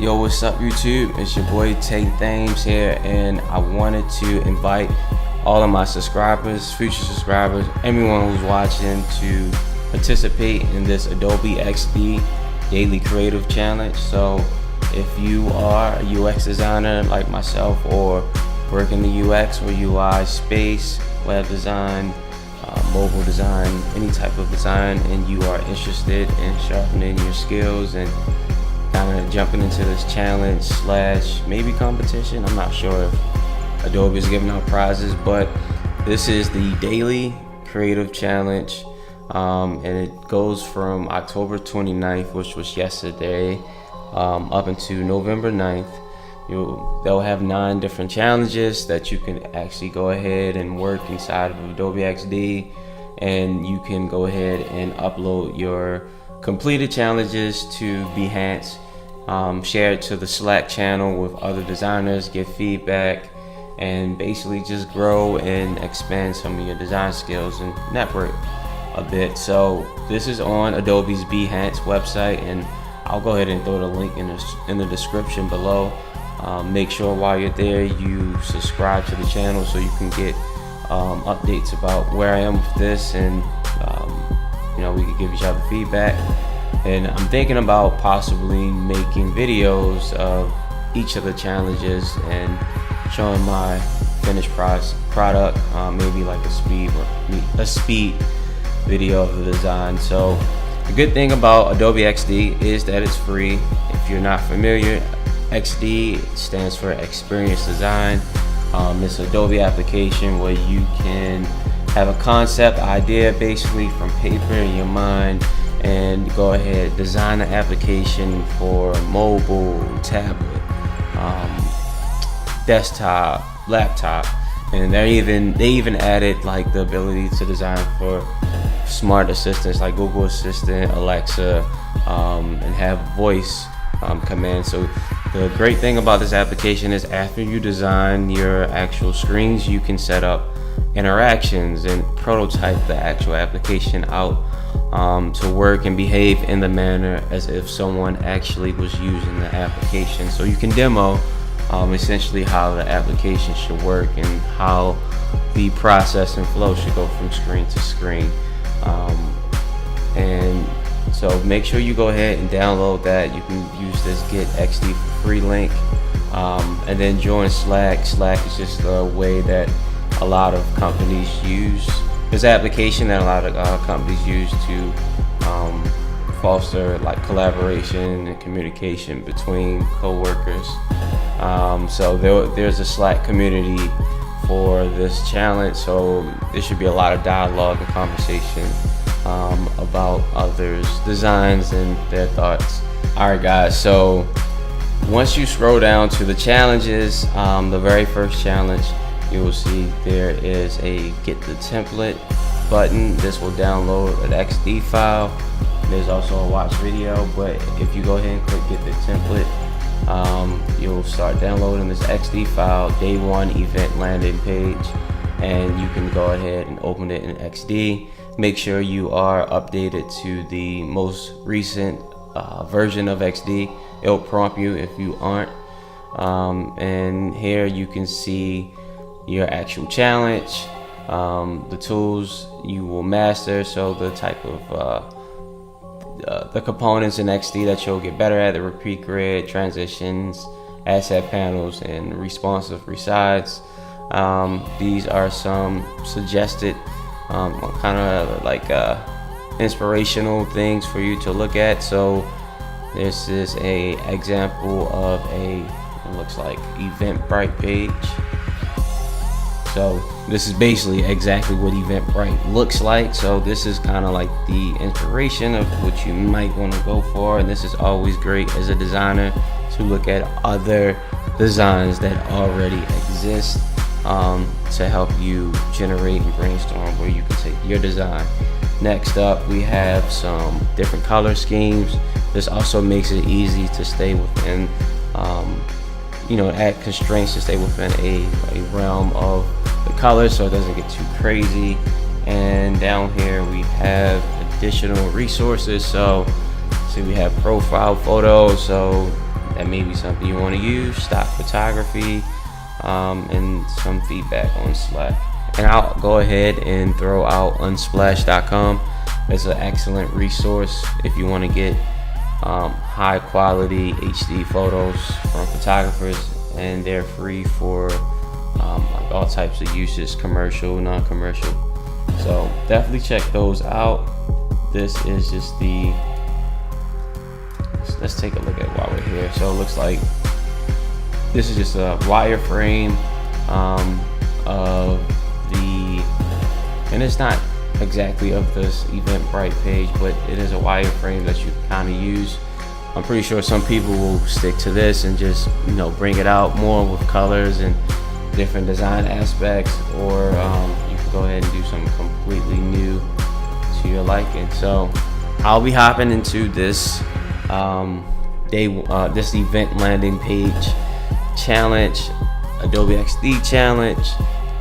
Yo, what's up YouTube? It's your boy Tay Thames here, and I wanted to invite all of my subscribers, future subscribers, everyone who's watching to participate in this Adobe XD Daily Creative Challenge. So if you are a UX designer like myself, or work in the UX or UI space, web design, mobile design, any type of design, and you are interested in sharpening your skills and kind of jumping into this challenge slash maybe competition. I'm not sure if Adobe is giving out prizes, but this is the Daily Creative Challenge, and it goes from October 29th, which was yesterday, up into November 9th. They'll have 9 different challenges that you can actually go ahead and work inside of Adobe XD, and you can go ahead and upload your completed challenges to Behance, share it to the Slack channel with other designers, get feedback, and basically just grow and expand some of your design skills and network a bit. So this is on Adobe's Behance website, and I'll go ahead and throw the link in the description below. Make sure while you're there you subscribe to the channel so you can get updates about where I am with this, and we can give each other feedback. And I'm thinking about possibly making videos of each of the challenges and showing my finished product, maybe like a speed video of the design. So the good thing about Adobe XD is that it's free. If you're not familiar, XD stands for Experience Design. It's an Adobe application where you can have a concept idea basically from paper in your mind and go ahead design an application for mobile, tablet, desktop, laptop, and they even added like the ability to design for smart assistants like Google Assistant, Alexa, and have voice commands. So the great thing about this application is after you design your actual screens, you can set up interactions and prototype the actual application out to work and behave in the manner as if someone actually was using the application. So you can demo essentially how the application should work and how the process and flow should go from screen to screen. And so make sure you go ahead and download that. You can use this Get XD for free link, and then join Slack. Slack is just a way that a lot of companies use. There's an application that a lot of companies use to foster like collaboration and communication between co-workers. So there's a Slack community for this challenge, so there should be a lot of dialogue and conversation about others' designs and their thoughts. Alright guys, so once you scroll down to the challenges, the very first challenge, you will see there is a Get the Template button. This will download an XD file. There's also a watch video, but if you go ahead and click Get the Template, you'll start downloading this XD file, day 1 event landing page, and you can go ahead and open it in XD. Make sure you are updated to the most recent version of XD. It'll prompt you if you aren't. And here you can see your actual challenge, the tools you will master, so the type of the components in XD that you'll get better at: the repeat grid, transitions, asset panels, and responsive resides. These are some suggested kind of like inspirational things for you to look at. So this is a example of it looks like Eventbrite page. So this is basically exactly what Eventbrite looks like. So this is kind of like the inspiration of what you might want to go for. And this is always great as a designer to look at other designs that already exist, to help you generate and brainstorm where you can take your design. Next up, we have some different color schemes. This also makes it easy to stay within add constraints to stay within a realm of the colors so it doesn't get too crazy. And down here we have additional resources. So we have profile photos, so that may be something you want to use, stock photography, and some feedback on Slack. And I'll go ahead and throw out unsplash.com. It's an excellent resource if you want to get high quality HD photos from photographers, and they're free for like all types of uses, commercial, non-commercial. So definitely check those out. This is just let's take a look at it while we're here. So it looks like this is just a wireframe of the, and it's not exactly of this Eventbrite page, but it is a wireframe that you kind of use. I'm pretty sure some people will stick to this and just, you know, bring it out more with colors and different design aspects, or you can go ahead and do something completely new to your liking. So I'll be hopping into this this event landing page challenge, Adobe XD challenge.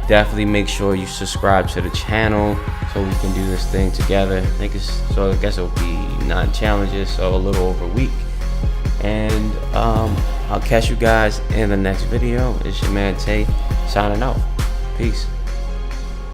Definitely make sure you subscribe to the channel so we can do this thing together. I guess it'll be 9 challenges, so a little over a week. And I'll catch you guys in the next video. It's your man Tay signing out. Peace.